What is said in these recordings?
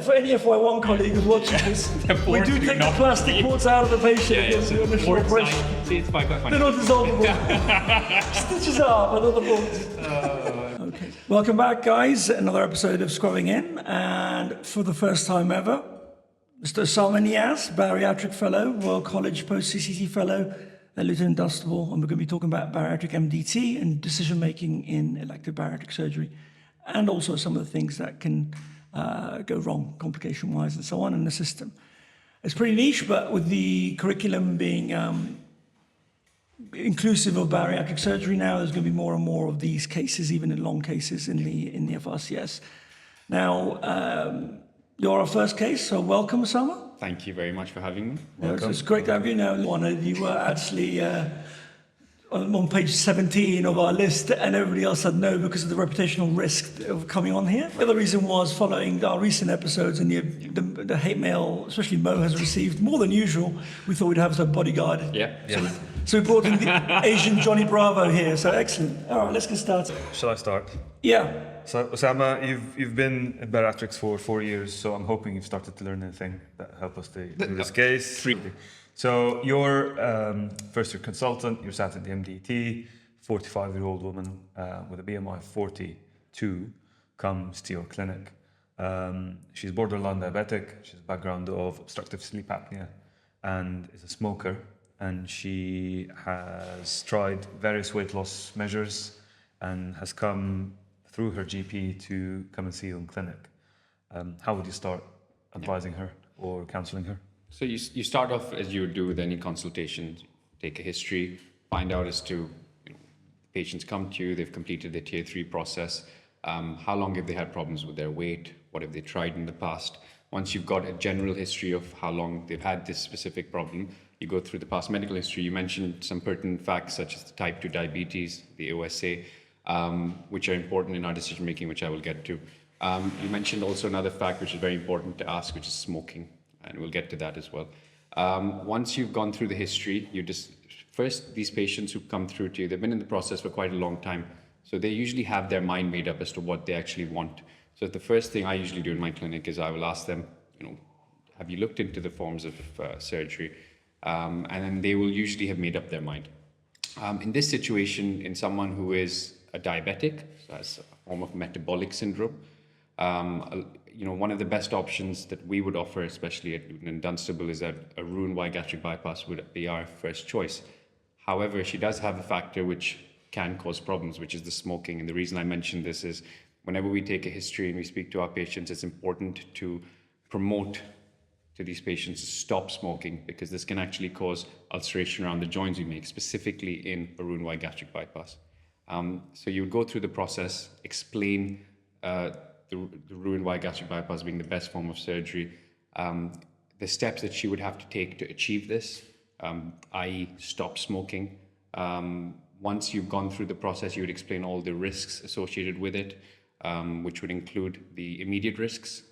for any FY1 colleague who's watching this, we do take the plastic ports out of the patient against the initial operation. See, it's quite funny. They're not dissolvable. Stitches are, but not the bolts. Okay. Welcome back, guys. Another episode of Scrubbing In. And for the first time ever, Mr. Osamah Niaz, Bariatric Fellow, Royal College Post-CCT Fellow, and Lieutenant Dunstable. And we're going to be talking about bariatric MDT and decision-making in elective bariatric surgery. And also some of the things that can go wrong, complication-wise, and so on in the system. It's pretty niche, but with the curriculum being inclusive of bariatric surgery now, there's going to be more and more of these cases, even in long cases in the FRCS. Now, you're our first case, so welcome, Osamah. Thank you very much for having me. Welcome. It's great to have you now. You were actually on page 17 of our list, and everybody else said no because of the reputational risk of coming on here. The other reason was following our recent episodes and the hate mail, especially Mo has received more than usual. We thought we'd have a bodyguard. Yeah. So we brought in the Asian Johnny Bravo here. So excellent. All right, let's get started. Shall I start? Yeah. So Osamah, you've been at bariatrics for 4 years, so I'm hoping you've started to learn anything that help us do this case. 3. So you're first-year consultant, you're sat at the MDT, 45-year-old woman with a BMI of 42 comes to your clinic. She's borderline diabetic, she has a background of obstructive sleep apnea and is a smoker, and she has tried various weight loss measures and has come through her GP to come and see you in clinic. How would you start advising her or counseling her? So you start off as you would do with any consultation, take a history, find out as to, patients come to you, they've completed their tier 3 process, how long have they had problems with their weight, what have they tried in the past. Once you've got a general history of how long they've had this specific problem, you go through the past medical history. You mentioned some pertinent facts such as the type 2 diabetes, the OSA, which are important in our decision making, which I will get to. You mentioned also another fact which is very important to ask, which is smoking. And we'll get to that as well. Once you've gone through the history, first, these patients who come through to you, they've been in the process for quite a long time. So they usually have their mind made up as to what they actually want. So the first thing I usually do in my clinic is I will ask them, have you looked into the forms of surgery? And then they will usually have made up their mind. In this situation, in someone who is a diabetic, so has a form of metabolic syndrome, one of the best options that we would offer, especially at Lieutenant Dunstable, is that a Roux-en-Y gastric bypass would be our first choice. However, she does have a factor which can cause problems, which is the smoking. And the reason I mention this is whenever we take a history and we speak to our patients, it's important to promote to these patients to stop smoking, because this can actually cause ulceration around the joints we make, specifically in a Roux-en-Y gastric bypass. So you would go through the process, explain the Roux-en-Y gastric bypass being the best form of surgery, the steps that she would have to take to achieve this, i.e. stop smoking. Once you've gone through the process, you would explain all the risks associated with it, which would include the immediate risks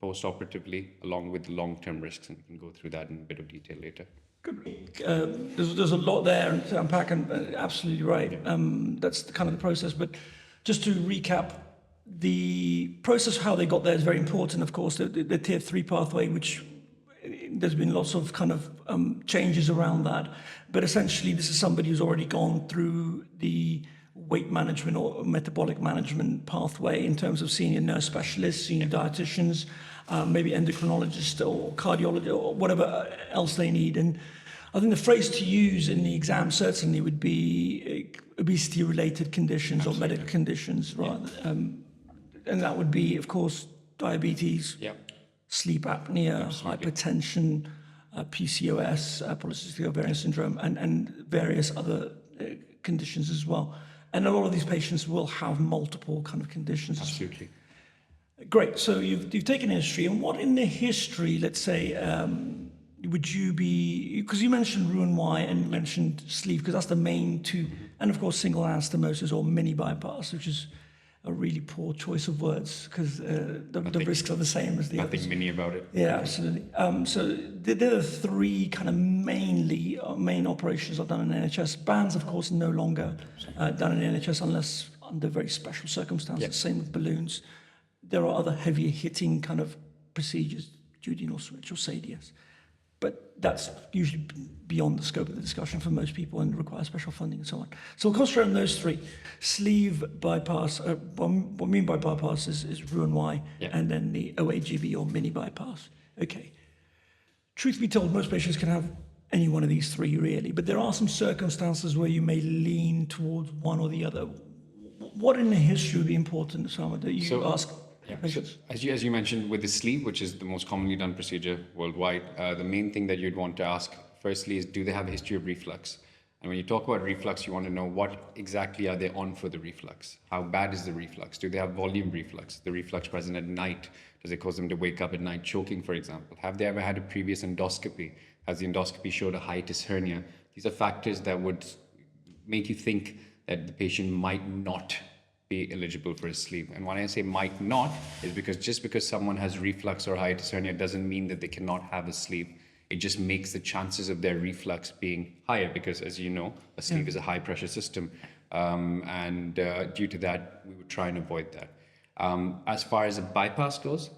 post-operatively, along with the long-term risks, and we can go through that in a bit of detail later. Good. There's a lot there to unpack, and absolutely right. That's kind of the process. But just to recap, the process, how they got there, is very important. Of course, the tier 3 pathway, which there's been lots of kind of changes around that. But essentially, this is somebody who's already gone through the weight management or metabolic management pathway in terms of seeing a nurse specialist, seeing dietitians, maybe endocrinologist or cardiologist or whatever else they need. And I think the phrase to use in the exam certainly would be obesity-related conditions. Absolutely. Or medical conditions, right? Yeah. And that would be, of course, diabetes, sleep apnea, hypertension, PCOS, polycystic ovarian syndrome, and various other conditions as well. And a lot of these patients will have multiple kind of conditions. Absolutely. Great. So you've taken history, and what in the history, let's say, would you be, because you mentioned Roux-en-Y and you mentioned sleep, because that's the main two, and of course single-anastomosis or mini bypass, which is a really poor choice of words because the risks are the same as the others. Nothing mini about it. Yeah, absolutely. So there are 3 kind of main operations are done in NHS. Bands, of course, no longer done in NHS unless under very special circumstances. Yep. Same with balloons. There are other heavier hitting kind of procedures, duodenal switch or SADIUS. But that's usually beyond the scope of the discussion for most people and requires special funding and so on. So we'll concentrate on those three. Sleeve bypass, what we mean by bypass is Roux-en-Y, and then the OAGB or mini bypass. Okay. Truth be told, most patients can have any one of these three really, but there are some circumstances where you may lean towards one or the other. What in the history would be important, Osamah, that you ask patients? So as you mentioned with the sleeve, which is the most commonly done procedure worldwide, the main thing that you'd want to ask firstly is, do they have a history of reflux? And when you talk about reflux, you want to know what exactly are they on for the reflux? How bad is the reflux? Do they have volume reflux? The reflux present at night, does it cause them to wake up at night choking, for example? Have they ever had a previous endoscopy? Has the endoscopy showed a hiatus hernia? These are factors that would make you think that the patient might not be eligible for a sleeve. And when I say might not, is because just because someone has reflux or hiatus hernia doesn't mean that they cannot have a sleeve. It just makes the chances of their reflux being higher because, as you know, a sleeve is a high pressure system. And due to that, we would try and avoid that. As far as a bypass goes,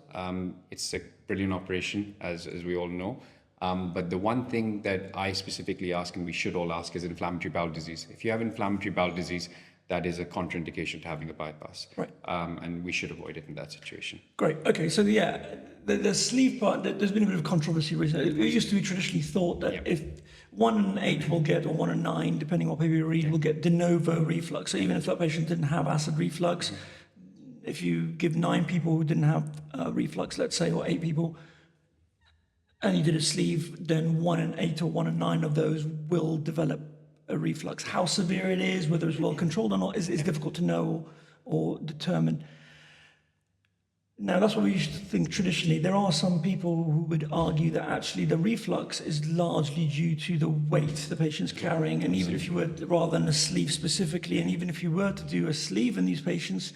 it's a brilliant operation, as we all know. But the one thing that I specifically ask, and we should all ask, is inflammatory bowel disease. If you have inflammatory bowel disease, that is a contraindication to having a bypass. Right. And we should avoid it in that situation. Great. Okay. So the sleeve part, there's been a bit of controversy recently. It used to be traditionally thought that if 1 in 8 will get, or 1 in 9, depending on what paper you read, will get de novo reflux. So even if that patient didn't have acid reflux, if you give 9 people who didn't have reflux, let's say, or 8 people, and you did a sleeve, then 1 in 8 or 1 in 9 of those will develop a reflux. How severe it is, whether it's well controlled or not, is difficult to know or determine. Now, that's what we used to think traditionally. There are some people who would argue that actually the reflux is largely due to the weight the patient's carrying, and even if you were, rather than a sleeve specifically, and even if you were to do a sleeve in these patients,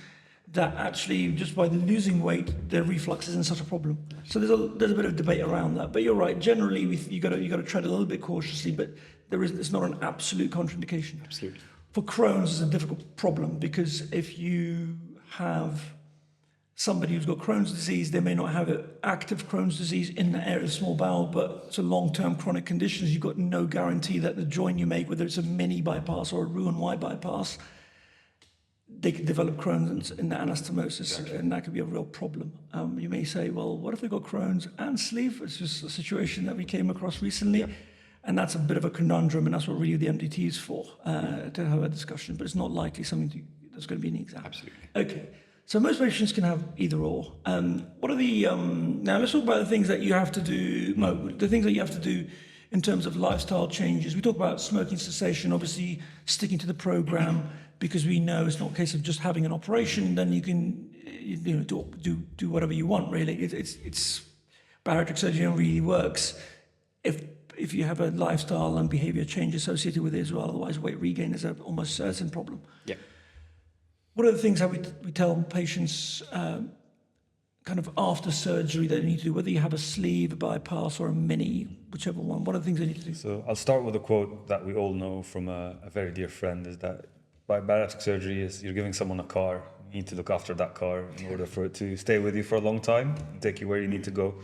that actually just by losing weight, their reflux isn't such a problem. So there's a bit of debate around that. But you're right. Generally, you got to tread a little bit cautiously. But it's not an absolute contraindication. Absolutely. For Crohn's, it's a difficult problem because if you have somebody who's got Crohn's disease, they may not have an active Crohn's disease in the area of the small bowel, but it's a long-term chronic conditions. You've got no guarantee that the joint you make, whether it's a mini bypass or a Roux-en-Y bypass, they could develop Crohn's in the anastomosis, and that could be a real problem. You may say, well, what if they've got Crohn's and sleeve? It's just a situation that we came across recently, and that's a bit of a conundrum, and that's what really the MDT is for, to have a discussion, but it's not likely something that's going to be in the exam. Absolutely. Okay, so most patients can have either or. What are the, now let's talk about the things that you have to do, the things that you have to do in terms of lifestyle changes. We talk about smoking cessation, obviously sticking to the program, because we know it's not a case of just having an operation, then you can do whatever you want, really. It's bariatric surgery really works if you have a lifestyle and behavior change associated with it as well. Otherwise, weight regain is an almost certain problem. Yeah. What are the things that we tell patients kind of after surgery that they need to do, whether you have a sleeve, a bypass, or a mini, whichever one? What are the things they need to do? So I'll start with a quote that we all know from a very dear friend, is that bariatric surgery is you're giving someone a car. You need to look after that car in order for it to stay with you for a long time, take you where you need to go.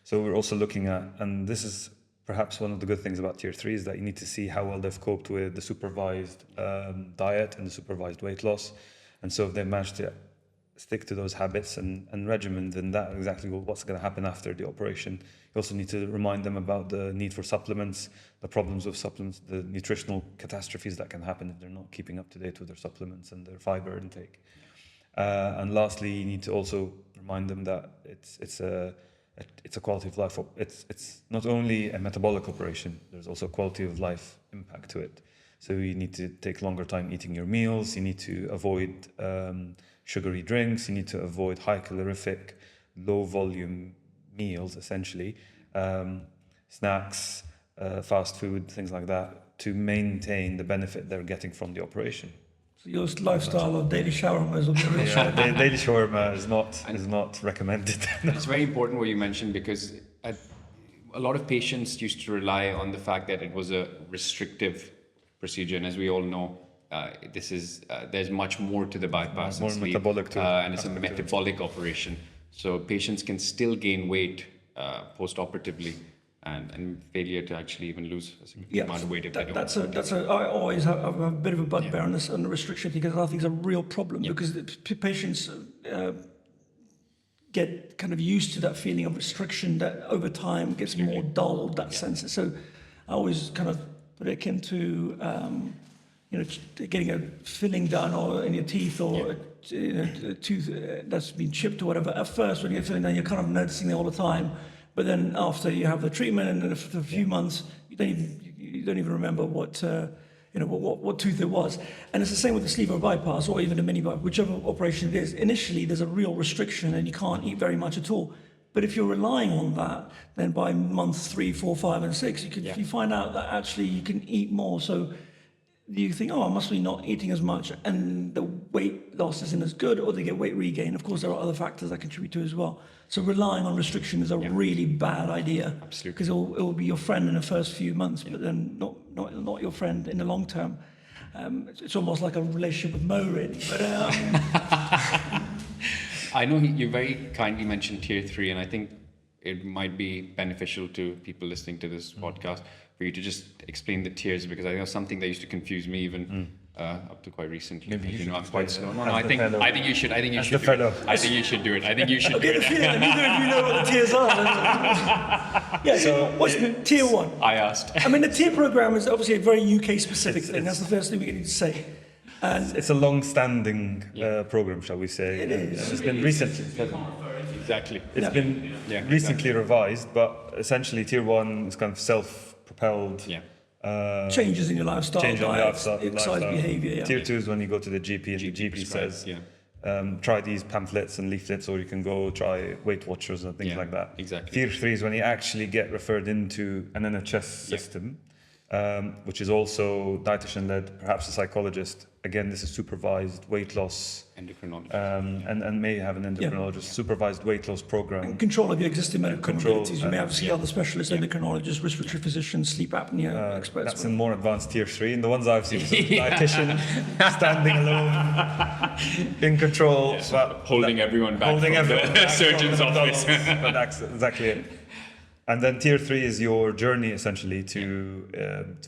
So we're also looking at, and this is perhaps one of the good things about tier 3, is that you need to see how well they've coped with the supervised diet and the supervised weight loss. And so if they manage to stick to those habits and regimen, then that's exactly what's going to happen after the operation. You also need to remind them about the need for supplements, the problems with supplements, the nutritional catastrophes that can happen if they're not keeping up to date with their supplements and their fiber intake. And lastly, you need to also remind them that it's a quality of life. It's not only a metabolic operation, there's also a quality of life impact to it. So you need to take longer time eating your meals, you need to avoid sugary drinks, you need to avoid high calorific, low volume meals, essentially, snacks, fast food, things like that, to maintain the benefit they're getting from the operation. So your lifestyle of daily shawarmas will be real short. Daily shawarma is not recommended. It's very important what you mentioned, because a lot of patients used to rely on the fact that it was a restrictive procedure, and as we all know, there's much more to the bypass More and sleeve, metabolic to it. and it's a metabolic operation. So patients can still gain weight post-operatively and failure to actually even lose a significant amount of weight if they don't. I always have a bit of a bugbear on this, on the restriction, because I think it's a real problem because patients get kind of used to that feeling of restriction that over time gets more dulled, that sense. So I always kind of put it akin to, getting a filling done or in your teeth or a tooth that's been chipped or whatever. At first, when you get filling done, you're kind of noticing it all the time. But then after you have the treatment and then for a few months, you don't even remember what tooth it was. And it's the same with the sleeve or bypass or even a mini bypass, whichever operation it is. Initially, there's a real restriction and you can't eat very much at all. But if you're relying on that, then by month 3, 4, 5, and 6, you find out that actually you can eat more. So you think, I must be not eating as much, and the weight loss isn't as good, or they get weight regain. Of course, there are other factors that contribute to it as well. So relying on restriction is a really bad idea. Absolutely. Because it will be your friend in the first few months, but then not your friend in the long term. It's almost like a relationship with Mo, really. But I know you very kindly mentioned tier 3, and I think it might be beneficial to people listening to this podcast for you to just explain the tiers, because I think it's something that used to confuse me even up to quite recently. Maybe I'm quite slow. No, I think you should. I think you should. I think you should do it. I think you should. I get a feeling that neither of you know what the tiers are. So what's tier 1? I asked. I mean, the tier program is obviously a very UK specific thing. That's the first thing we need to say. And it's a long-standing program, shall we say? It is. It's been recently. Exactly. It's been recently revised, but essentially tier 1 is kind of self-propelled. Changes in your lifestyle, Change in diet, lifestyle. exercise behaviour. Tier 2 is when you go to the GP and the GP says, try these pamphlets and leaflets, or you can go try Weight Watchers and things like that. Exactly. Tier 3 is when you actually get referred into an NHS system, which is also dietitian-led, perhaps a psychologist. Again, this is supervised weight loss. Endocrinologist. And may have an endocrinologist, supervised weight loss program. And control of your existing medical comorbidities. You may have to see other specialists, endocrinologists, respiratory physicians, sleep apnea experts. That's in more advanced tier 3. And the ones I've seen is a dietitian standing alone, in control. But holding everyone back holding from everyone the back surgeon's from the office. But that's exactly it. And then tier 3 is your journey essentially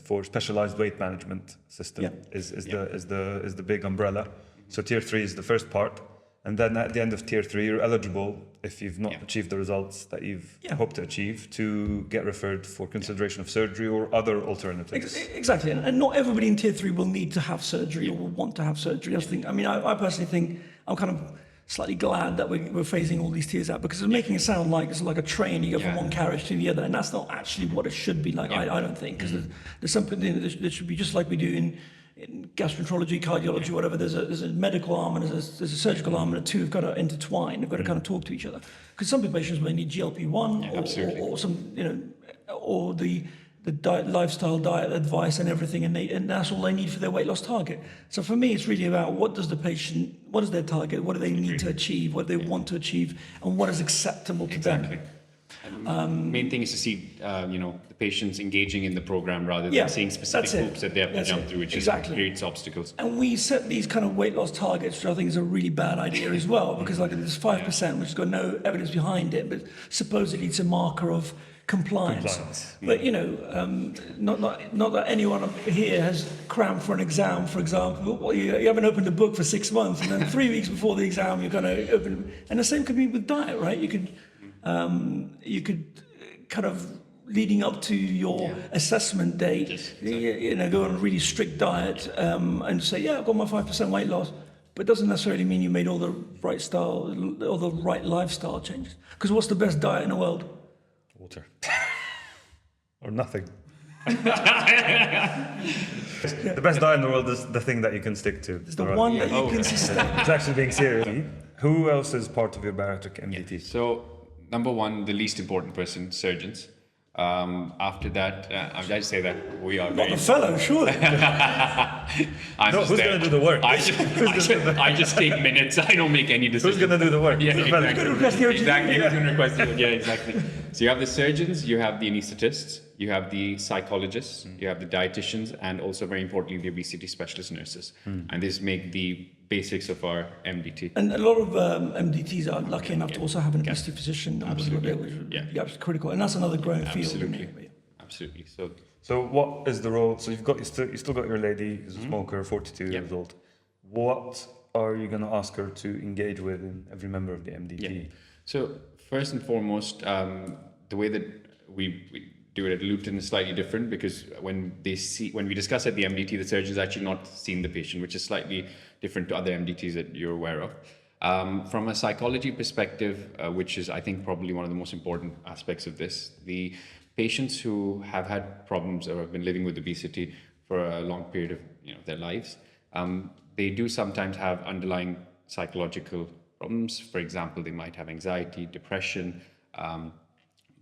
for specialized weight management system is the big umbrella. So tier 3 is the first part, and then at the end of tier 3 you're eligible, if you've not achieved the results that you've hoped to achieve, to get referred for consideration of surgery or other alternatives. Exactly, and not everybody in tier 3 will need to have surgery or will want to have surgery. I personally think I'm kind of slightly glad that we're phasing all these tiers out, because it's making it sound like it's like a train, you go from one carriage to the other, and that's not actually what it should be like. I don't think, because there's something there should be, just like we do in gastroenterology, cardiology, whatever. There's a medical arm and there's a surgical arm, and the two have got to intertwine. They've got to kind of talk to each other, because some patients may need GLP-1 or some or the lifestyle diet advice and everything, and that's all they need for their weight loss target. So for me, it's really about what is their target, what do they need to achieve, what do they want to achieve, and what is acceptable to them. Main thing is to see, the patients engaging in the program rather than seeing specific hoops that they have to jump through, which creates obstacles. And we set these kind of weight loss targets, which I think is a really bad idea as well, because like there's 5%, which has got no evidence behind it, but supposedly it's a marker of compliance. But not that anyone up here has crammed for an exam, for example. Well, you haven't opened a book for 6 months, and then 3 weeks before the exam you're going to open. And the same could be with diet, right? You could kind of leading up to your assessment date, go on a really strict diet and say, I've got my 5% weight loss. But it doesn't necessarily mean you made all the right lifestyle changes. Because what's the best diet in the world? Water. Or nothing. The best diet in the world is the thing that you can stick to. It's the one that you can sustain. It's actually being serious. Who else is part of your bariatric MDT? So, number one, the least important person, surgeons. After that, I just say that we are not the fellow, surely. Who's going to do the work? I just take minutes. I don't make any decisions. Who's going to do the work? Yeah, exactly. Request the OGB. Exactly. Who's going to request the OGB? Yeah, exactly. So you have the surgeons, you have the anaesthetists, you have the psychologists, you have the dietitians, and also very importantly, the obesity specialist nurses. And this make the basics of our MDT. And a lot of MDTs are lucky enough to also have an obesity physician. Absolutely. Which would Yeah. be absolutely critical. And that's another growing field. Absolutely. Isn't it? Absolutely. So what is the role? So you still got your lady who's a smoker, 42 Yep. years old. What are you going to ask her to engage with in every member of the MDT? Yeah. So first and foremost, the way that we do it at Luton is slightly different, because when we discuss at the MDT, the surgeon's actually not seen the patient, which is slightly different to other MDTs that you're aware of. From a psychology perspective, which is, I think, probably one of the most important aspects of this, the patients who have had problems or have been living with obesity for a long period of their lives, they do sometimes have underlying psychological problems. For example, they might have anxiety, depression,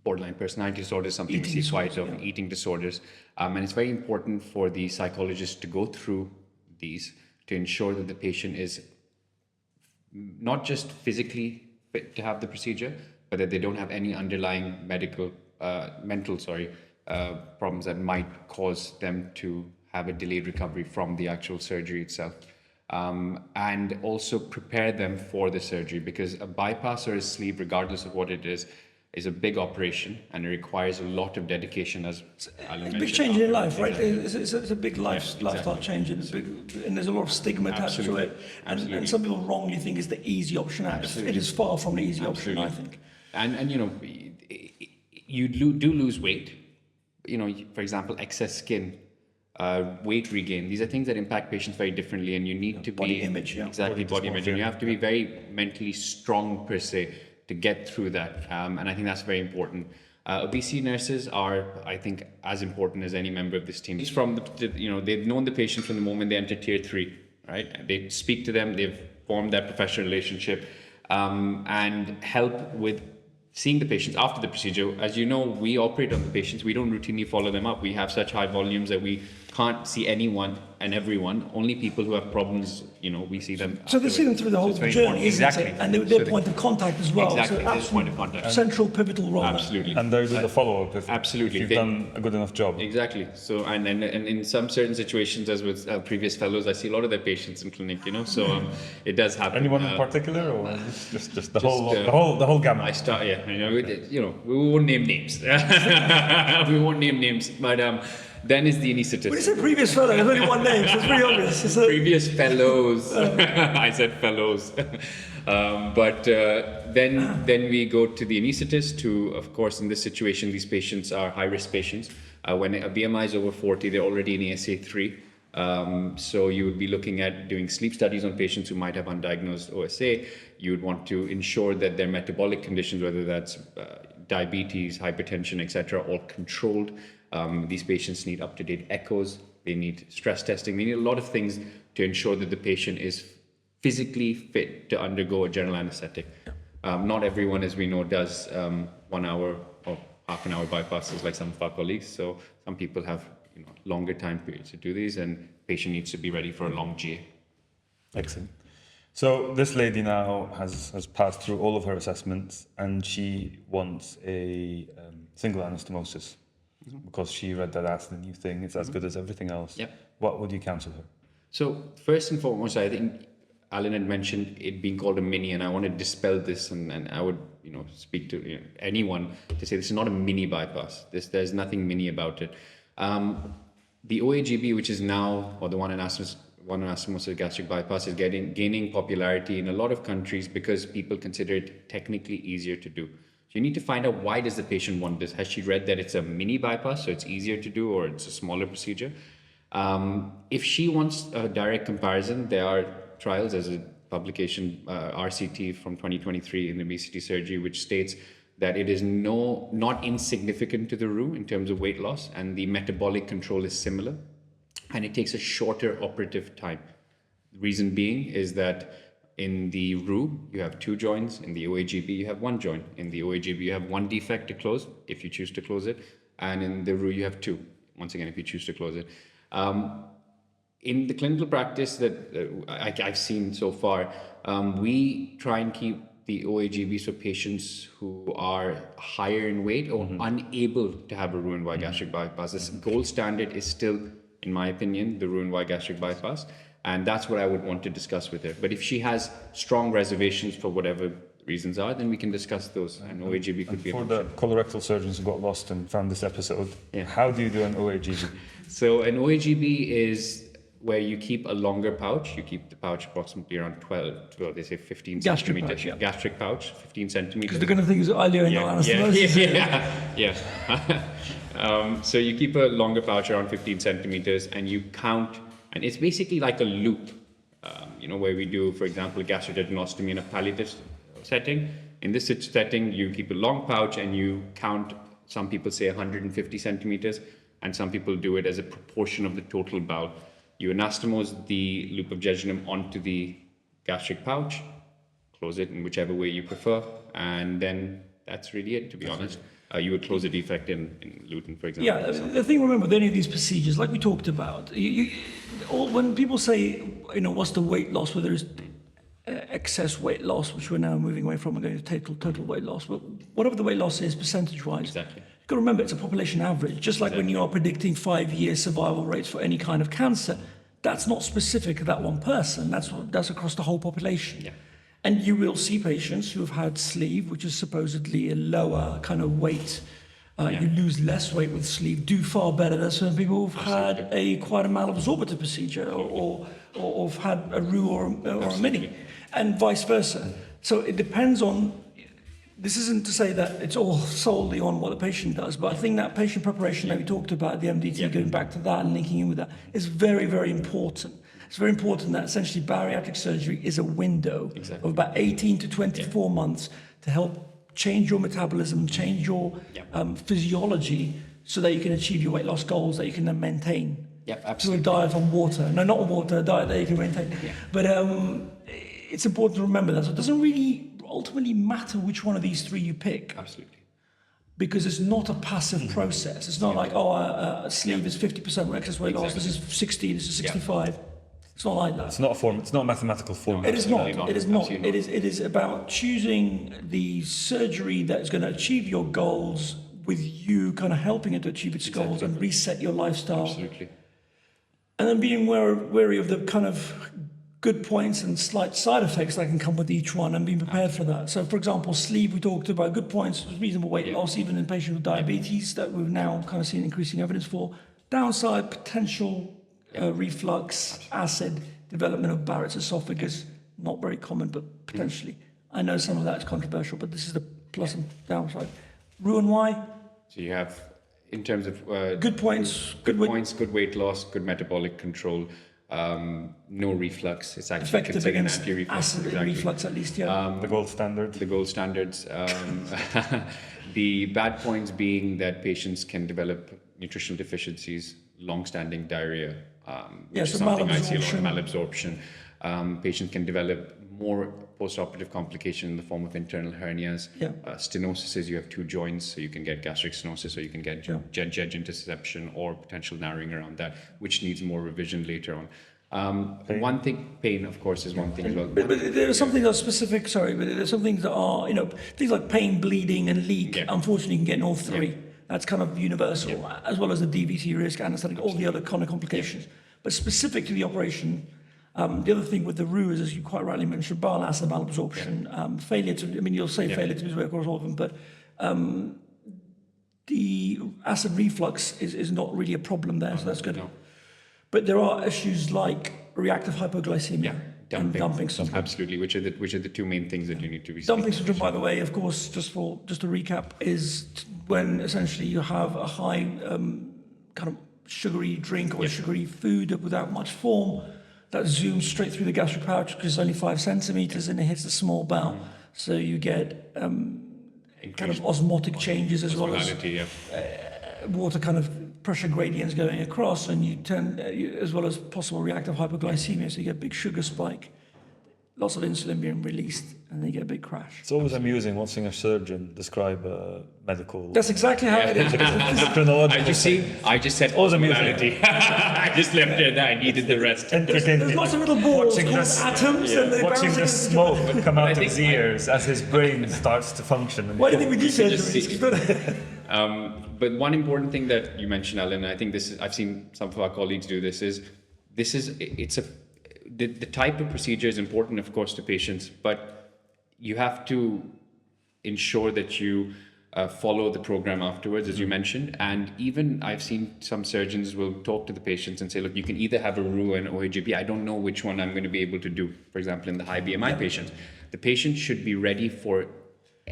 borderline personality disorders, something we see quite often, eating disorders. And it's very important for the psychologist to go through these to ensure that the patient is not just physically fit to have the procedure, but that they don't have any underlying mental problems that might cause them to have a delayed recovery from the actual surgery itself. And also prepare them for the surgery, because a bypass or a sleeve, regardless of what it is a big operation, and it requires a lot of dedication, as Alan mentioned. It's a big change in life, right? Exactly. It's a big lifestyle change, and there's a lot of stigma attached to it. And some people wrongly think it's the easy option out. It is far from the easy option, I think. And you do lose weight. For example, excess skin, weight regain. These are things that impact patients very differently, and you need to body be image, yeah. exactly body image, and you have to be very mentally strong per se to get through that. And I think that's very important. Obesity nurses are, I think, as important as any member of this team. It's from they've known the patient from the moment they enter tier 3, right? They speak to them, they've formed that professional relationship, and help with seeing the patients after the procedure. As you know, we operate on the patients. We don't routinely follow them up. We have such high volumes that we can't see anyone and everyone. Only people who have problems, we see them. So they see them through the whole journey, exactly. isn't it? And they're point of contact as well. Exactly, So they're point of contact. Central pivotal role. Absolutely. And they do the follow-up if Absolutely. you've done a good enough job. Exactly. So, and in some certain situations, as with previous fellows, I see a lot of their patients in clinic, so it does happen. Anyone in particular, or just the whole gamut? I start, we won't name names. We won't name names, but then is the anaesthetist. When you say previous fellow, there's only one name, so it's pretty obvious. Previous fellows. I said fellows. But then we go to the anaesthetist, who, of course, in this situation, these patients are high-risk patients. When a BMI is over 40, they're already in ASA 3. So you would be looking at doing sleep studies on patients who might have undiagnosed OSA. You would want to ensure that their metabolic conditions, whether that's diabetes, hypertension, etc., all controlled. These patients need up-to-date echoes. They need stress testing. They need a lot of things to ensure that the patient is physically fit to undergo a general anesthetic. Not everyone, as we know, does 1 hour or half an hour bypasses like some of our colleagues. So some people have longer time periods to do these, and patient needs to be ready for a long GA. Excellent. So this lady now has passed through all of her assessments, and she wants a single anastomosis, because she read that that's the new thing. It's as good as everything else. Yep. What would you counsel her? So first and foremost, I think Alan had mentioned it being called a mini, and I want to dispel this, and I would speak to anyone to say this is not a mini bypass. There's nothing mini about it. The OAGB, which is now, or the one anastomosis gastric bypass, is gaining popularity in a lot of countries because people consider it technically easier to do. So you need to find out, why does the patient want this? Has she read that it's a mini bypass, so it's easier to do, or it's a smaller procedure? If she wants a direct comparison, there are trials. There's a publication, RCT from 2023 in obesity surgery, which states that it is not insignificant to the Roux in terms of weight loss, and the metabolic control is similar, and it takes a shorter operative time. The reason being is that in the Roux, you have 2 joints. In the OAGB, you have 1 joint. In the OAGB, you have 1 defect to close, if you choose to close it. And in the Roux, you have 2, once again, if you choose to close it. In the clinical practice that I've seen so far, we try and keep the OAGBs for patients who are higher in weight or unable to have a Roux-en-Y gastric bypass. This gold standard is still, in my opinion, the Roux-en-Y gastric bypass. And that's what I would want to discuss with her. But if she has strong reservations for whatever reasons are, then we can discuss those. And OAGB could be an For the option. colorectal surgeons who got lost and found this episode, how do you do an OAGB? So an OAGB is where you keep a longer pouch. You keep the pouch approximately around 12, they say 15 Gastric centimeters. pouch, yeah. Gastric pouch, 15 centimeters. Because they're going to think it's anastomosis. So you keep a longer pouch around 15 centimeters and you count, and it's basically like a loop, where we do, for example, gastroctomy in a palliative setting. In this setting, you keep a long pouch and you count, some people say 150 centimeters, and some people do it as a proportion of the total bowel. You anastomose the loop of jejunum onto the gastric pouch, close it in whichever way you prefer, and then that's really it, to be honest. You would close a defect in Luton, for example. Yeah, the thing, remember, with any of these procedures, like we talked about, when people say, what's the weight loss, whether it's excess weight loss, which we're now moving away from and going to total weight loss, but whatever the weight loss is percentage-wise, Exactly. you've got to remember it's a population average. Just like when you are predicting 5-year survival rates for any kind of cancer, that's not specific to that one person. That's across the whole population. Yeah. And you will see patients who have had sleeve, which is supposedly a lower kind of weight. You lose less weight with sleeve, do far better than some people who've had quite a malabsorptive procedure or have had a Roux or a mini, and vice versa. So it depends on. This isn't to say that it's all solely on what the patient does, but I think that patient preparation that we talked about, the MDT, going back to that and linking in with that, is very, very important. It's very important that essentially bariatric surgery is a window of about 18 to 24 months to help change your metabolism, change your physiology so that you can achieve your weight loss goals that you can then maintain. Yep, So absolutely. a diet on water. No, not on water, a diet that you can maintain. Yeah. But it's important to remember that. So it doesn't really ultimately matter which one of these three you pick, Absolutely. because it's not a passive process. It's not like, a sleeve is 50% excess weight loss, this is 60, this is 65. It's not like that. It's not a form. It's not a mathematical formula. It is not. Absolutely It is not. Absolutely not. It is about choosing the surgery that is going to achieve your goals, with you kind of helping it to achieve its goals and reset your lifestyle. Absolutely. And then being wary of the kind of good points and slight side effects that can come with each one, and being prepared for that. So, for example, sleeve, we talked about good points, reasonable weight loss, even in patients with diabetes that we've now kind of seen increasing evidence for. Downside, potential reflux, acid, development of Barrett's esophagus, not very common, but potentially. I know some of that is controversial, but this is the plus and downside. Roux-en-Y, So you have, in terms of good points, good weight- points, good weight loss, good metabolic control, no reflux. It's actually effective considered an against anti-reflux. acid and reflux at least, The gold standard. The gold standards. The bad points being that patients can develop nutritional deficiencies, long-standing diarrhea, which is so something I see a lot of malabsorption. malabsorption. Patients can develop more post-operative complication in the form of internal hernias. Stenosis is you have two joints, so you can get gastric stenosis, or you can get jej interception or potential narrowing around that, which needs more revision later on. One thing, pain, of course, is one thing as well. But there are some things that are specific, but there are some things that are, things like pain, bleeding, and leak, unfortunately, you can get in all three. That's kind of universal, as well as the DVT risk, anesthetic, all the other kind of complications. But specific to the operation, the other thing with the Roux is, as you quite rightly mentioned, bile acid malabsorption, failure to, you'll say failure to lose weight across all of them, but the acid reflux is not really a problem there, so that's good. No. But there are issues like reactive hypoglycemia and dumping syndrome. Absolutely, which are the two main things that you need to be. Dumping syndrome, by the way, of course, just to recap, is when essentially you have a high kind of sugary drink or sugary food without much form that zooms straight through the gastric pouch because it's only 5 centimeters and it hits the small bowel. So you get kind of osmotic changes as well as water kind of pressure gradients going across, and you turn as well as possible reactive hypoglycemia, so you get a big sugar spike. lots of insulin being released, and they get a big crash. It's always amusing watching a surgeon describe a medical. That's exactly how it is. I just said Always amusing. osmolality. I just left it there. I needed the rest. There's lots of little balls Watching called this- atoms, and they're Watching bouncing the smoke come out of think his ears as his brain starts to function. Why do you think we do just see- surgery? But one important thing that you mentioned, Alan, I think this is, I've seen some of our colleagues do this, is the type of procedure is important, of course, to patients, but you have to ensure that you follow the program afterwards, as you mentioned. And even I've seen some surgeons will talk to the patients and say, look, you can either have a Roux and OAGB. I don't know which one I'm going to be able to do. For example, in the high BMI patients, the patient should be ready for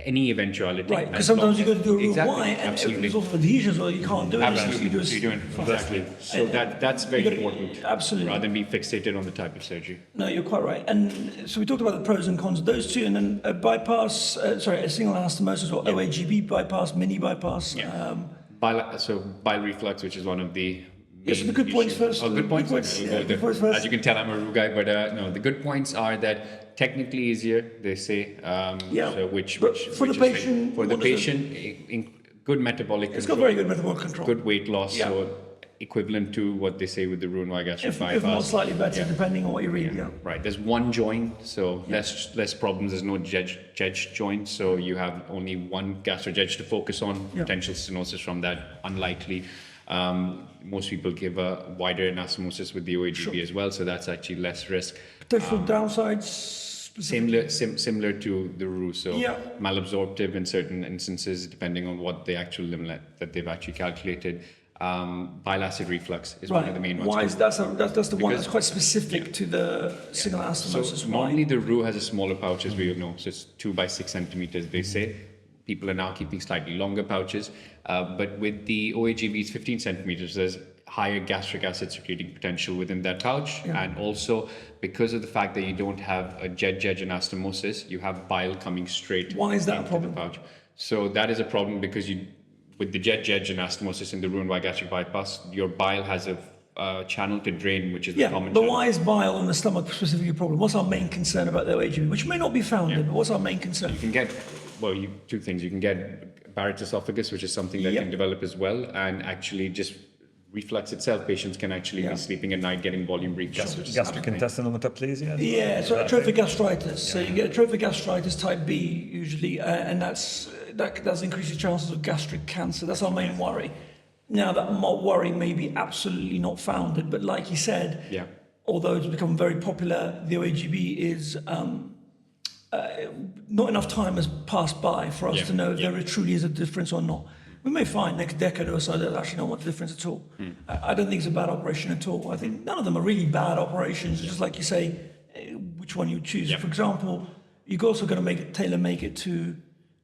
any eventuality. Right, because sometimes you got to do a Roux-en-Y, Exactly, and absolutely. there's also adhesions, or you can't do it. Absolutely. You do So you're doing exactly. So that's very You gotta- important. absolutely. Rather than be fixated on the type of surgery. No, you're quite right. And so we talked about the pros and cons of those two, and then a bypass, a single anastomosis or OAGB bypass, mini bypass. Yeah. Bile reflux, which is one of the Yes, main the good points issues. first. Oh, good points. Good points, Okay, yeah, we'll go good points there. first. As you can tell, I'm a Roux guy, but no, the good points are that technically easier, they say. Yeah. So which But for the which is patient, for the what is it? patient, good metabolic It's got control, very good metabolic control. good weight loss, Yeah. so equivalent to what they say with the Roux-en-Y gastric If bypass. not slightly better, Yeah. depending on what you read. Yeah. Right. There's one joint, so less problems. There's no jej joint, so you have only one gastrojej to focus on. Yeah. Potential stenosis from that, unlikely. Most people give a wider anastomosis with the OAGB as well, so that's actually less risk. Potential downsides. Similar to the Roux, so Yeah. malabsorptive in certain instances, depending on what the actual limit that they've actually calculated. Bile acid reflux is one of the main ones. Why is that's the one that's Because- quite specific to the single anastomosis? So Why? normally the Roux has a smaller pouch, as we all know, so it's 2 by 6 centimeters, they say. People are now keeping slightly longer pouches, but with the OAGB, it's 15 centimeters. There's higher gastric acid secreting potential within that pouch, Yeah. and also because of the fact that you don't have a jejunojejunostomy, you have bile coming straight. Why is that a into problem? The pouch. So that is a problem because with the jejunostomy in the Roux-en-Y gastric bypass, your bile has a channel to drain, which is the Yeah, common but channel. why is bile in the stomach specifically a problem? What's our main concern about the OAGB? Which may not be founded, but what's our main concern? You can get, two things. You can get Barrett's esophagus, which is something that Yep. can develop as well, and actually just reflux itself. Patients can actually Yeah. be sleeping at night getting volume breakdowns, which is Gastrointestinal metaplasia? Yeah, so atrophic gastritis. So you get atrophic gastritis type B usually, and that does increase the chances of gastric cancer. That's our main worry. Now that worry may be absolutely not founded, but like you said, Yeah. although it's become very popular, the OAGB is not enough time has passed by for us Yeah, to know if yeah. there truly is a difference or not. We may find next decade or so there's actually not much difference at all. I don't think it's a bad operation at all. I think none of them are really bad operations. It's just like you say, which one you choose. Yeah. For example, you've also got to tailor make it to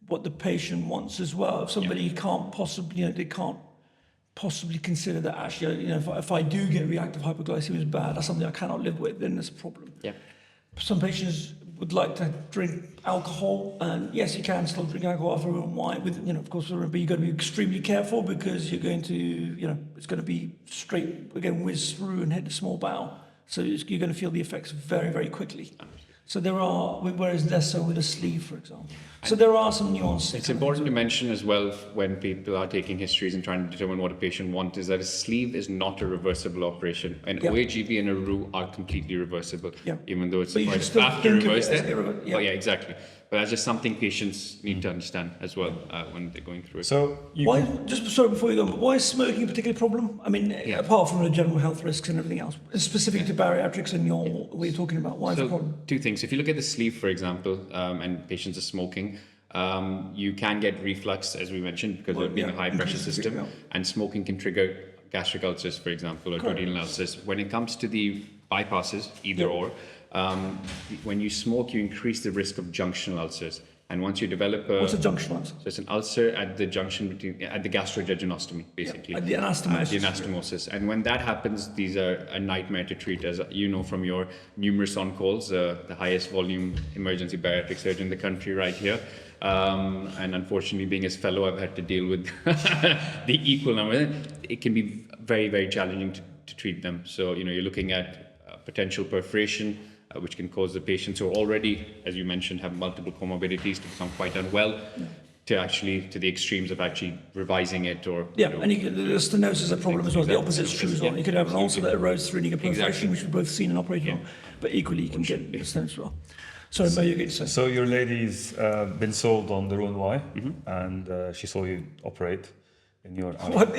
what the patient wants as well. If somebody can't possibly, they can't possibly consider that actually, if I do get reactive hypoglycemia is bad, that's something I cannot live with, then there's a problem. Yeah. Some patients would like to drink alcohol, and yes, you can still drink alcohol after Roux-en-Y with, of course, but you've got to be extremely careful because you're going to, it's going to be straight, again, whiz through and hit the small bowel. So you're going to feel the effects very, very quickly. So there are, whereas less so with a sleeve, for example. So there are some nuances. It's important to mention as well when people are taking histories and trying to determine what a patient wants is that a sleeve is not a reversible operation. An Yeah. OAGB and a Roux are completely reversible, Yeah. even though it's But you quite should still fast to think of it reverse as them. irreversible, Oh, yeah. yeah, exactly. But that's just something patients need to understand as well when they're going through it. So you Why, just sorry before you go, but why is smoking a particular problem? I mean, apart from the general health risks and everything else, specific to bariatrics and what you're talking about, why is the problem? Two things. If you look at the sleeve, for example, and patients are smoking, you can get reflux, as we mentioned, because of being a high pressure system, and smoking can trigger gastric ulcers, for example, or duodenal ulcers. When it comes to the bypasses, either or, when you smoke, you increase the risk of junctional ulcers. And once you develop What's a junction ulcer? so it's an ulcer at the junction at the gastrojejunostomy, basically. At the anastomosis. The anastomosis. And when that happens, these are a nightmare to treat, as you know from your numerous on-calls, the highest volume emergency bariatric surgeon in the country right here. And unfortunately, being his fellow, I've had to deal with the equal number. It can be very, very challenging to treat them. So, you're looking at potential perforation, which can cause the patients who are already, as you mentioned, have multiple comorbidities to become quite unwell, to the extremes of actually revising it or... Yeah, and the stenosis is a problem as well. The opposite is true as well. You could have an ulcer that erodes through and you get proliferation, which we've both seen and operated on, but equally you can get the stenosis as well. So, Mo, you get to say. So your lady's been sold on the Roux-en-Y, and she saw you operate in your... What? Whoa,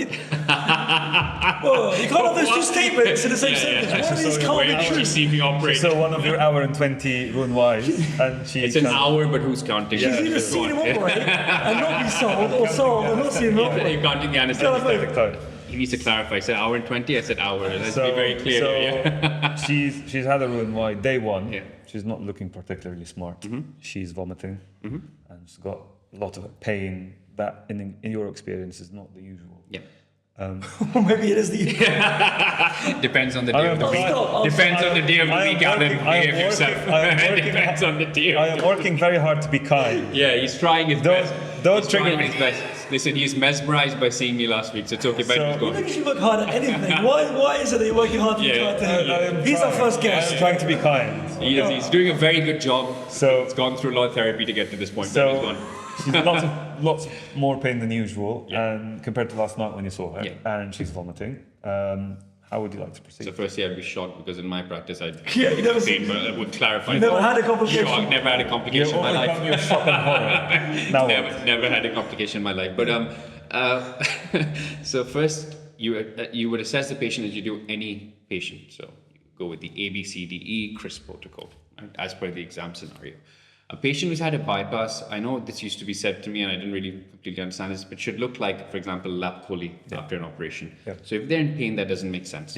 you can't have those two statements in the same sentence. One of these can't be true. See me operate. She saw one of your hour and 20 Roux-en-Ys, and she... It's an hour, but who's counting? She's either seen him operate and not be sold, or sold and not seen him operate. You're counting the anesthetic. He needs to clarify. I said hour and 20, I said hour. Let's be very clear. So she's had a Roux-en-Y day one. Yeah. She's not looking particularly smart. She's vomiting, and she's got a lot of pain. That, in your experience, is not the usual. Yeah. Or maybe it is the usual. Depends on the day of the week. Depends on the day of the week. How to behave yourself. Depends on the day. I am working very hard to be kind. Yeah, he's trying his best. Don't trigger me. Listen, he's mesmerized by seeing me last week, so it's okay. You think you should work hard at anything. Why is it that you're working hard to be kind? He's our first guest. I'm trying to be kind. He's doing a very good job. So it's gone through a lot of therapy to get to this point. She's lots more pain than usual, and compared to last night when you saw her, and she's vomiting. How would you like to proceed? So firstly, I'd be shocked because in my practice, I would clarify. You never had a complication. Shock, never had a complication in my life. Your shock and horror. Never had a complication in my life. But so first, you would assess the patient as you do any patient. So you go with the ABCDE CRISP protocol, right, as per the exam scenario. A patient who's had a bypass, I know this used to be said to me and I didn't really completely understand this, but should look like, for example, lap chole after an operation. So if they're in pain, that doesn't make sense.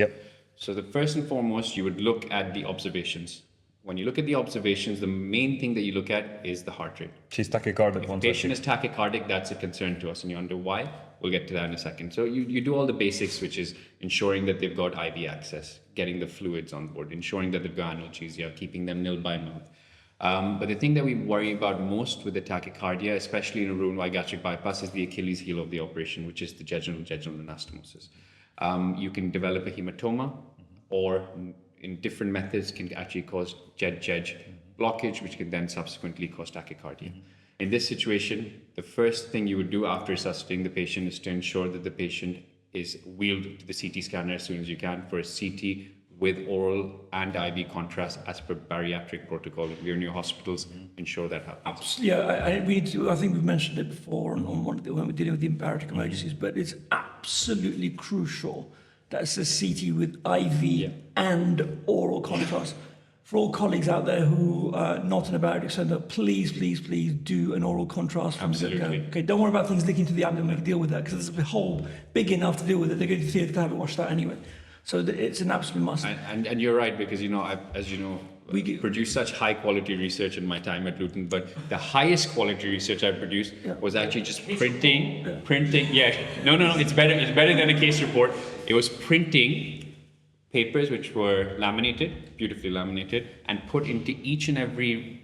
So the first and foremost, you would look at the observations. When you look at the observations, the main thing that you look at is the heart rate. She's tachycardic. If the patient is tachycardic, that's a concern to us, and you wonder why. We'll get to that in a second. So you do all the basics, which is ensuring that they've got IV access, getting the fluids on board, ensuring that they've got analgesia, keeping them nil by mouth. But the thing that we worry about most with the tachycardia, especially in a Roux-en-Y gastric bypass, is the Achilles heel of the operation, which is the jejunojejunostomy. You can develop a hematoma, or in different methods can actually cause jej blockage, which can then subsequently cause tachycardia. In this situation, the first thing you would do after resuscitating the patient is to ensure that the patient is wheeled to the CT scanner as soon as you can for a CT with oral and IV contrast as per bariatric protocol. If you're in your hospitals, ensure that happens. Yeah, I think we've mentioned it before on one of when we're dealing with the bariatric emergencies, but it's absolutely crucial that it's a CT with IV and oral contrast. For all colleagues out there who are not in a bariatric center, please do an oral contrast from the get-go. Okay, don't worry about things leaking to the abdomen. We can deal with that because there's a hole big enough to deal with it. They're going to theatre to have it washed out anyway. So it's an absolute must. And you're right, because as you know, we produce such high quality research in my time at Luton, but the highest quality research I produced was actually just printing. No, it's better than a case report. It was printing papers which were laminated, beautifully laminated, and put into each and every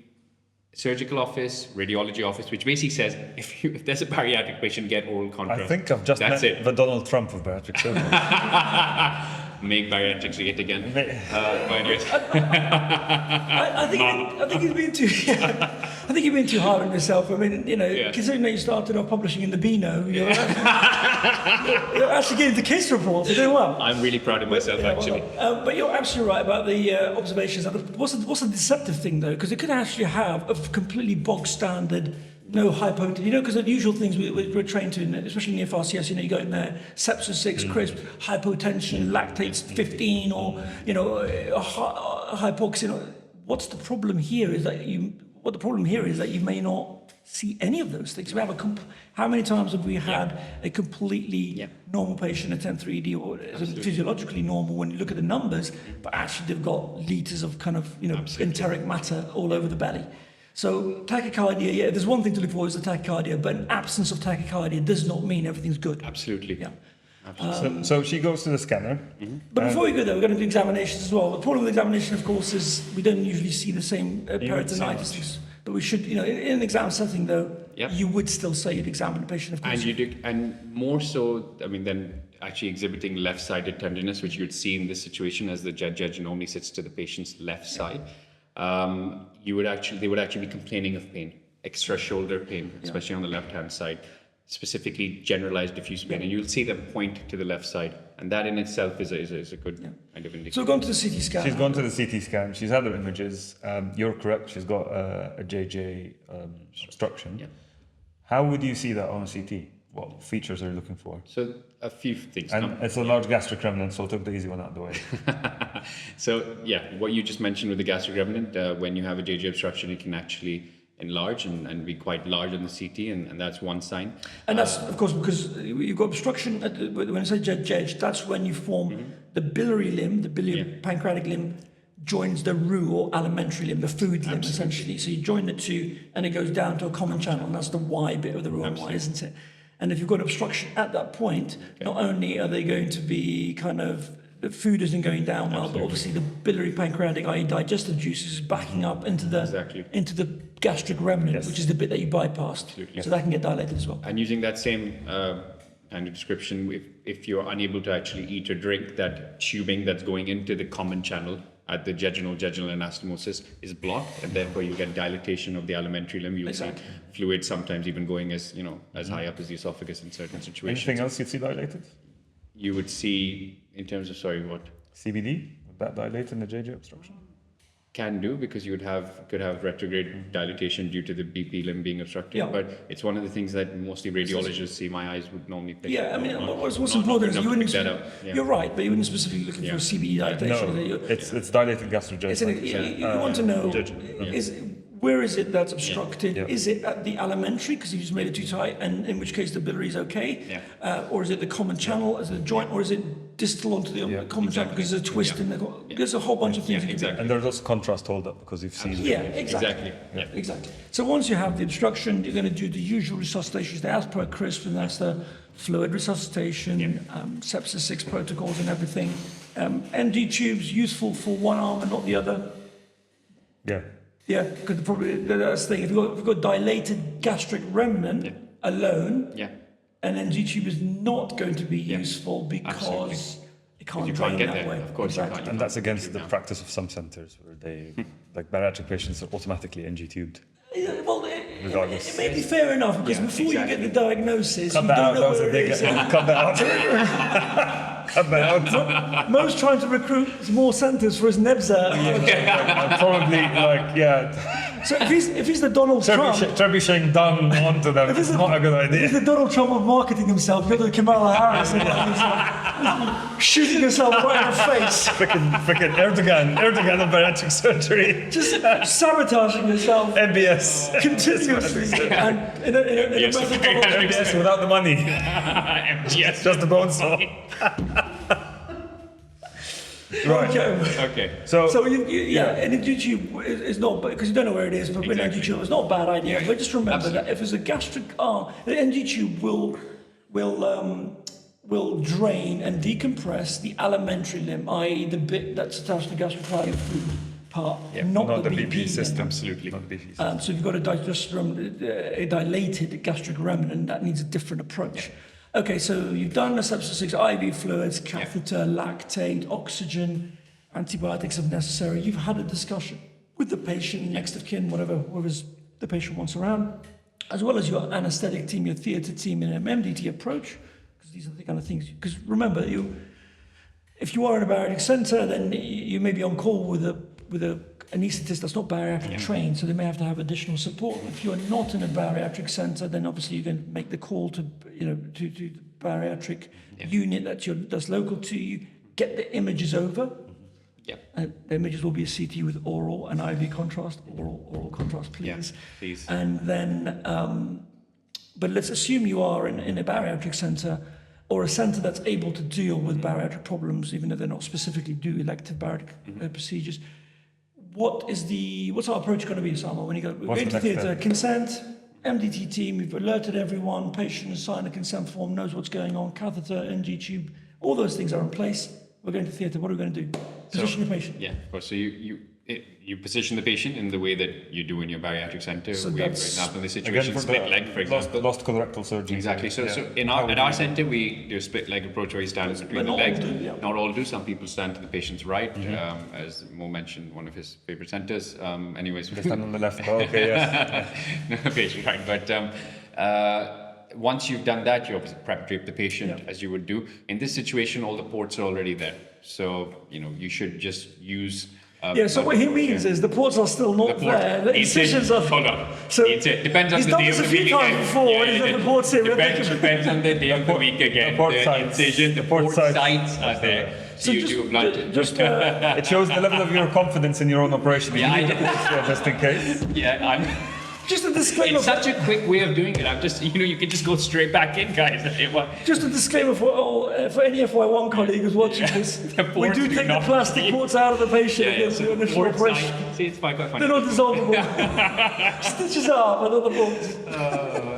surgical office, radiology office, which basically says if there's a bariatric patient, get oral contrast. I think I've just met the Donald Trump of bariatric surgery. Make bariatrics great again. I think you've been too. I think you've been too hard on yourself. I mean, considering that you started off publishing in the Beano, you're actually getting the case reports. You're doing well. I'm really proud of myself, actually. But you're absolutely right about the observations. What's the deceptive thing though? Because it could actually have a completely bog standard. No hypotension, because the usual things we're trained to, especially in the FRCS, you got in there, sepsis 6, crisp, hypotension, lactates 15, or, hypoxia. What's the problem here is that you may not see any of those things. We have how many times have we had a completely normal patient at 10-3D or physiologically normal when you look at the numbers, but actually they've got liters of kind of, enteric matter all over the belly. So tachycardia, there's one thing to look for is the tachycardia, but an absence of tachycardia does not mean everything's good. Absolutely. Yeah. So she goes to the scanner. But before we go there, we're going to do examinations as well. The problem with examination, of course, is we don't usually see the same peritonitis. But we should, in an exam setting, though, you would still say you'd examine the patient, of course. And you do, and more so, than actually exhibiting left-sided tenderness, which you'd see in this situation as the jejunomy sits to the patient's left side. they would actually be complaining of pain, extra shoulder pain, especially on the left-hand side, specifically generalized diffuse pain, and you'll see them point to the left side, and that in itself is a good kind of indicator. So gone to the CT scan. She's gone to the CT scan. She's had her images. You're correct. She's got a JJ obstruction. Yeah. How would you see that on a CT? What features are you looking for? So a few things. And it's a large gastric remnant, so I took the easy one out of the way. So yeah, what you just mentioned with the gastric remnant, when you have a JJ obstruction, it can actually enlarge and be quite large on the CT, and that's one sign. And that's, of course, because you've got obstruction, when I say JEJ, that's when you form the biliary limb, the biliary pancreatic limb, joins the roux or alimentary limb, the food limb, essentially. So you join the two, and it goes down to a common channel, and that's the Y bit of the Roux-en-Y, isn't it? And if you've got obstruction at that point, not only are they going to be kind of, the food isn't going down well, but obviously the biliary pancreatic, i.e. digestive juices, is backing up into the gastric remnant, which is the bit that you bypassed. So that can get dilated as well. And using that same kind of description, if you're unable to actually eat or drink, that tubing that's going into the common channel at the jejunojejunostomy is blocked, and therefore you get dilatation of the alimentary limb. You'll see fluid sometimes even going as high up as the esophagus in certain situations. Anything else you'd see dilated? You would see, in terms of, what? CBD? Would that dilate in the JJ obstruction? Can do, because you could have retrograde dilatation due to the BP limb being obstructed, but it's one of the things that mostly radiologists see. My eyes would normally pick. Yeah, I mean, what's important is you wouldn't. You're right, but you wouldn't specifically looking for a CBD dilatation. No, it's dilated gastrojejunostomy. You want to know where is it that's obstructed? Is it at the alimentary because you just made it too tight, and in which case the biliary is okay, or is it the common channel as a joint, or is it distal onto the common channel because there's a twist in the? There's a whole bunch of things. And there's also contrast hold up because you've seen. Exactly. So once you have the obstruction, you're going to do the usual resuscitations as per CRISP, and that's the fluid resuscitation, sepsis 6 protocols and everything. NG tubes useful for one arm and not the other. Yeah, because probably that's the thing. If you've got dilated gastric remnant alone, an NG tube is not going to be useful because it can't drain that way. Of course, you can't. And that's against the practice of some centres where they, like bariatric patients, are automatically NG tubed. Well, it may be fair enough because before you get the diagnosis, cut you that don't out. know where it is. Cut that out. Cut that out. Most trying to recruit more centres for his NEBSA. Probably So if he's the Donald Trump, trebucheting down onto them. It's not a good idea. He's the Donald Trump of marketing himself. You're the Kamala Harris, shooting yourself right in the face. Freaking Erdogan of bariatric surgery. Just sabotaging yourself. MBS. Continuously. And in a method MBS without the money. MGS. Just the bone saw. Right. Okay. So and in YouTube is not, because you don't know where it is, but in NG tube it's not a bad idea. But just remember that if it's a gastric arm, the NG tube will drain and decompress the alimentary limb, i.e. the bit that's attached to the gastrocolic food part, not the BP system. Absolutely. Not the BP system. So if you've got a dilated gastric remnant, that needs a different approach. Okay, so you've done the sepsis 6, IV fluids, catheter, lactate, oxygen, antibiotics if necessary. You've had a discussion with the patient, next of kin, whoever's the patient wants around, as well as your anaesthetic team, your theatre team, and an MDT approach, because these are the kind of things. Because remember, if you are in a bariatric centre, then you may be on call with a anaesthetist that's not bariatric trained, so they may have to have additional support. If you're not in a bariatric centre, then obviously you can make the call to the bariatric unit that's local to you, get the images over. And the images will be a CT with oral and IV contrast, oral contrast, please. Yeah, please. And then, but let's assume you are in a bariatric centre or a centre that's able to deal with bariatric problems, even though they're not specifically do elective bariatric procedures. What's our approach going to be, Osamah? When we're going to theatre, consent, MDT team, we've alerted everyone, patient has signed a consent form, knows what's going on, catheter, NG tube, all those things are in place. We're going to theatre, what are we going to do? Position the patient. Yeah, of course. So you you position the patient in the way that you do in your bariatric center. So We, for that's- example, in this Again, situation, for split leg, for example. lost colorectal surgery. Exactly. So, Yeah. so How would at our you- center, we do a split leg approach where you stand between the not all legs. do, yeah. Not all do. Some people stand to the patient's right, as Mo mentioned, one of his favorite centers. Anyways, They stand on the left. Oh, okay, yes. no, patient right. But once you've done that, you obviously prep drape the patient Yeah. as you would do. In this situation, all the ports are already there. So, you should just use. So what he means is the ports are still not there. The incisions are. Hold on. So Depends on he's the done day this of a the few week times again. before when he's done the ports here. Depends on the day of the week again. port The sites. incision, the The port port sites are there. So you do a blunt. It shows the level of your confidence in your own operation. Yeah, You need the ports there just in case. just a disclaimer. It's such a quick way of doing it. I'm just, you can just go straight back in, guys. Just a disclaimer for any FY1 colleague who's watching this. The We ports do do take the not plastic need- ports out of the patient Yeah, against so the initial port operation. site- See, it's quite funny. They're not dissolvable. Stitches are, but not the ports.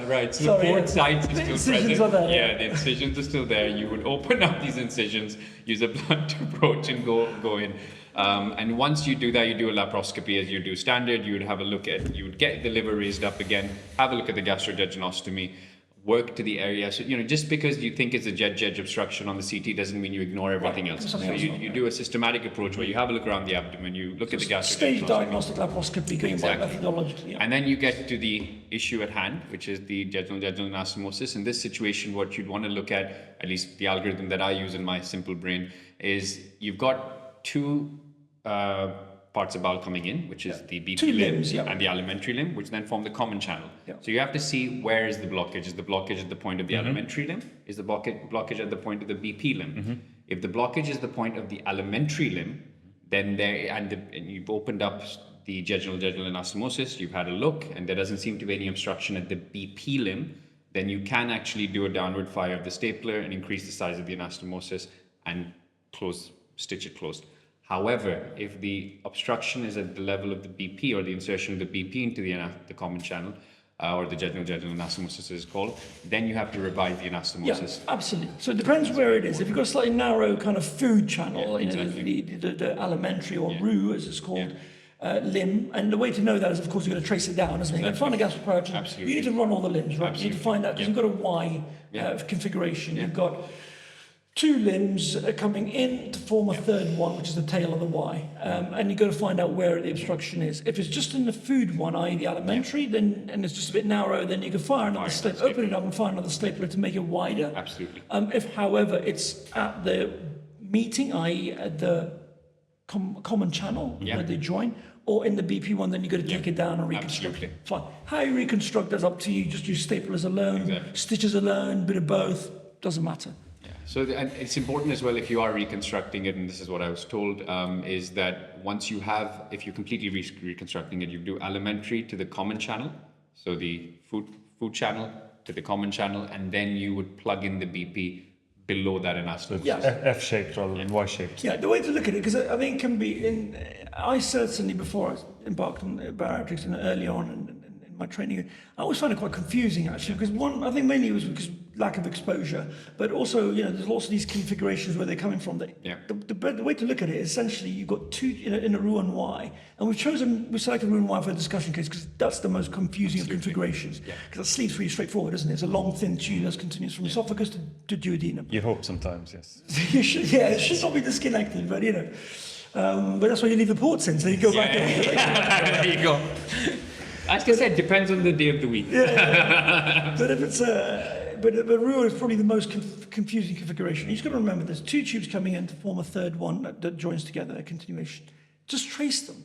Right, so Sorry, the port yeah. sites The are still incisions present. are there, Yeah, the incisions are still there. You would open up these incisions, use a blunt approach, and go in. And once you do that, you do a laparoscopy as you do standard. You would get the liver raised up again, have a look at the gastrectomy, work to the area. So, just because you think it's a jej obstruction on the CT doesn't mean you ignore everything else. So Something else you do a systematic approach where you have a look around the abdomen, you look at the Stage gastrectomy. diagnostic laparoscopy going by Exactly. methodologically. Yeah. And then you get to the issue at hand, which is the jejunojejunostomy. In this situation, what you'd want to look at least the algorithm that I use in my simple brain, is you've got two parts of bowel coming in, which is the BP Two limb limbs, yeah. and the alimentary limb, which then form the common channel. Yeah. So you have to see where is the blockage. Is the blockage at the point of the alimentary limb? Is the blockage at the point of the BP limb? If the blockage is the point of the alimentary limb, then and you've opened up the jejunojejunostomy, you've had a look, and there doesn't seem to be any obstruction at the BP limb, then you can actually do a downward fire of the stapler and increase the size of the anastomosis and stitch it closed. However, if the obstruction is at the level of the BP or the insertion of the BP into the common channel, or the jejunojejunostomy as it's called, then you have to revise the Yeah, anastomosis. absolutely. So it depends where it is. If you've got a slightly narrow kind of food channel, exactly. the alimentary or roux, as it's called, limb, and the way to know that is, of course, you've got to trace it down, isn't it? You've got to find a gastric paroxysm. Absolutely. You need to run all the limbs, right? You need to find out, because you've got a Y configuration. You've got two limbs coming in to form a third one, which is the tail of the Y. And you've got to find out where the obstruction is. If it's just in the food one, i.e. the alimentary, then and it's just a bit narrow, then you can fire another stapler, open it up and fire another stapler to make it wider. Absolutely. If, however, it's at the meeting, i.e. at the common channel where they join, or in the BP one, then you've got to take it down and reconstruct Absolutely. it. Fine. How you reconstruct that's up to you. Just use staplers alone, stitches alone, bit of both, doesn't matter. So and it's important as well, if you are reconstructing it, and this is what I was told, is that if you're completely reconstructing it, you do alimentary to the common channel, so the food channel to the common channel, and then you would plug in the BP below that anastomosis. Yeah. F-shaped rather than Y-shaped. Yeah, the way to look at it, because I think it can be I certainly, before I embarked on bariatrics and early on in my training, I always found it quite confusing actually, because I think mainly it was because lack of exposure, but also, there's lots of these configurations where they're coming from. The way to look at it is essentially you've got two in a Roux-en-Y, and we selected Roux-en-Y for a discussion case because that's the most confusing of configurations, because the sleeve's pretty straightforward, isn't it? It's a long, thin tube that continues from esophagus to duodenum. You hope sometimes, yes. It should not be disconnected, but but that's why you leave the ports in, so you go back in. There you go. As I said, it depends on the day of the week. But if it's but Roux is probably the most confusing configuration. You've got to remember there's two tubes coming in to form a third one that joins together, a continuation. Just trace them.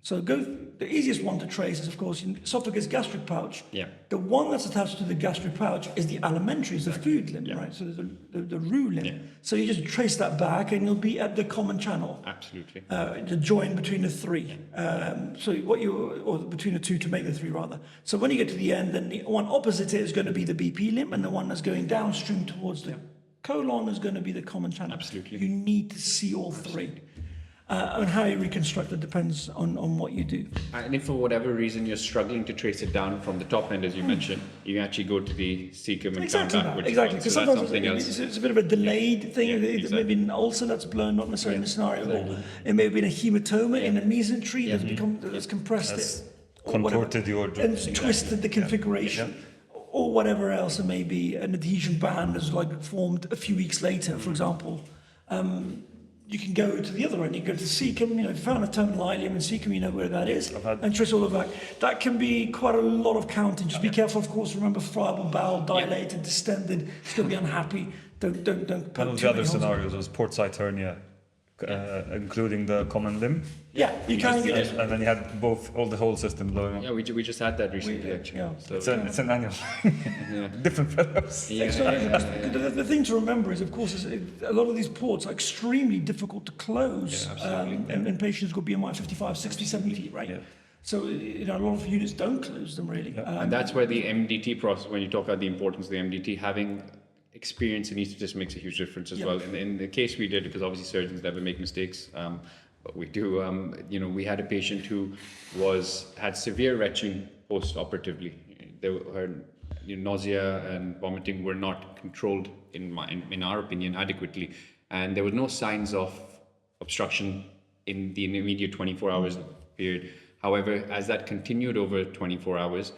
So the easiest one to trace is, of course, esophagus gastric pouch. Yeah. The one that's attached to the gastric pouch is the alimentary, is the food limb, right? So there's the roux limb. Yeah. So you just trace that back and you'll be at the common channel. Absolutely. The join between the three. Or between the two to make the three rather. So when you get to the end, then the one opposite it is going to be the BP limb, and the one that's going downstream towards the colon is going to be the common channel. Absolutely. You need to see all three. And how you reconstruct it depends on what you do. And if for whatever reason you're struggling to trace it down from the top end, as you mentioned, you can actually go to the cecum and Exactly come that, backwards. exactly. So Because that's sometimes something else. it's a bit of a delayed thing. Yeah, It may be an ulcer that's blown, not necessarily in the scenario. Or it may have been a hematoma in a mesentery that's compressed That's it. Or whatever, contorted your and twisted the configuration. Or whatever else it may be. An adhesion band is like formed a few weeks later, for example. You can go to the other end. You go to cecum. If you found a terminal ileum in cecum, you know where that is, and trace all of that. That can be quite a lot of counting. Just be careful, of course. Remember, friable bowel, dilated, distended, still be unhappy. Don't. One of the other scenarios was port site hernia, including the common limb. Yeah, you can get it. And then you had all the whole system blowing up. Yeah, we just had that recently, actually. yeah. So, It's an annual. Different fellows. The thing to remember is, of course, a lot of these ports are extremely difficult to close. And patients got BMI 55, 60, 70, right? Yeah. So, a lot of units don't close them really. and that's where the MDT process, when you talk about the importance of the MDT, having experience in anaesthetist makes a huge difference as well. In the case we did, because obviously surgeons never make mistakes, but we do. We had a patient who had severe retching post-operatively. Her nausea and vomiting were not controlled, in our opinion, adequately, and there were no signs of obstruction in the immediate 24 hours period. However, as that continued over 24 hours,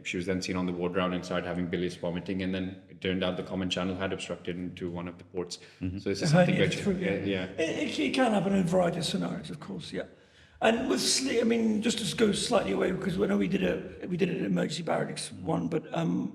she was then seen on the ward round and started having bilious vomiting, and then it turned out the common channel had obstructed into one of the ports. So this is something which, It can happen in a variety of scenarios, of course, yeah. And with sleep, just to go slightly away, because I know we did an emergency bariatrics one, but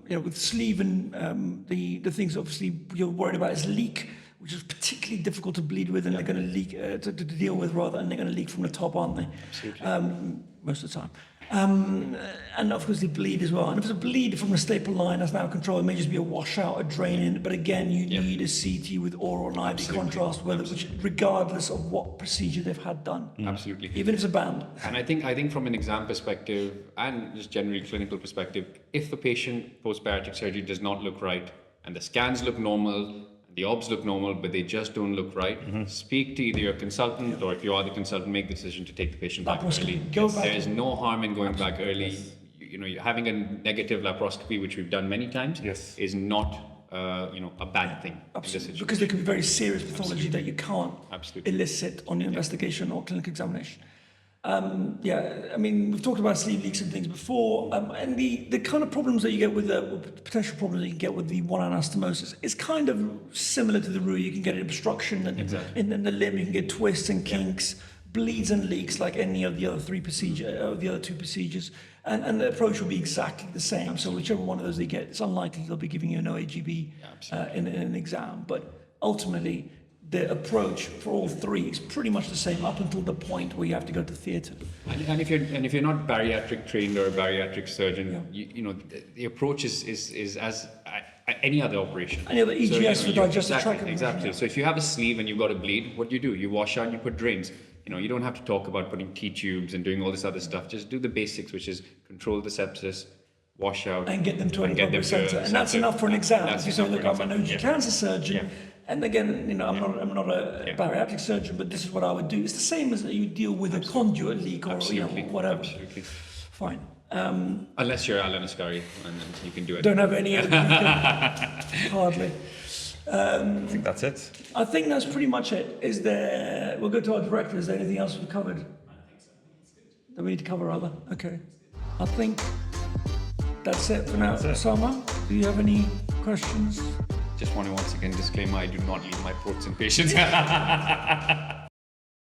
with sleeve and the things obviously you're worried about is leak, which is particularly difficult to bleed with, and they're going to leak to deal with rather, and they're going to leak from the top, aren't they? Absolutely. Most of the time. And of course they bleed as well. And if it's a bleed from the staple line that's now controlled, it may just be a washout, a drain in. But again, you need a CT with oral and IV contrast, which regardless of what procedure they've had done. Absolutely. Even if it's a band. And I think from an exam perspective and just generally clinical perspective, if the patient post-bariatric surgery does not look right and the scans look normal, the obs look normal, but they just don't look right, speak to either your consultant or if you are the consultant, make the decision to take the patient back early. There is no harm in going back early. You're having a negative laparoscopy, which we've done many times, is not a bad thing. Absolutely. Because there could be very serious pathology that you can't elicit on your investigation or clinical examination. We've talked about sleeve leaks and things before, and the kind of problems that you get with the potential problems that you can get with the anastomosis is kind of similar to the Roux. You can get an obstruction in the limb, you can get twists and kinks, bleeds and leaks like any of the other two procedures, and the approach will be exactly the same. So whichever one of those they get, it's unlikely they'll be giving you an OAGB in an exam, but ultimately the approach for all three is pretty much the same up until the point where you have to go to theatre. And if you're not bariatric trained or a bariatric surgeon, the approach is as any other operation. Any other EGS for digestive tract. Exactly. So if you have a sleeve and you've got a bleed, what do? You wash out and you put drains. You don't have to talk about putting T-tubes and doing all this other stuff. Just do the basics, which is control the sepsis, wash out, and get them to an appropriate centre. And that's enough for an exam. If you say, look, I'm an OG cancer surgeon. And again, I'm not a bariatric surgeon, but this is what I would do. It's the same as you deal with a conduit leak or whatever. Absolutely. Fine. Unless you're Alan Ascari, and then you can do it. Don't have any other. Hardly. I think that's it. I think that's pretty much it. We'll go to our director. Is there anything else we've covered? I think so. That we need to cover, rather? Okay. I think that's it for now. Osamah, do you have any questions? Just want to once again disclaimer, I do not leave my ports in patients.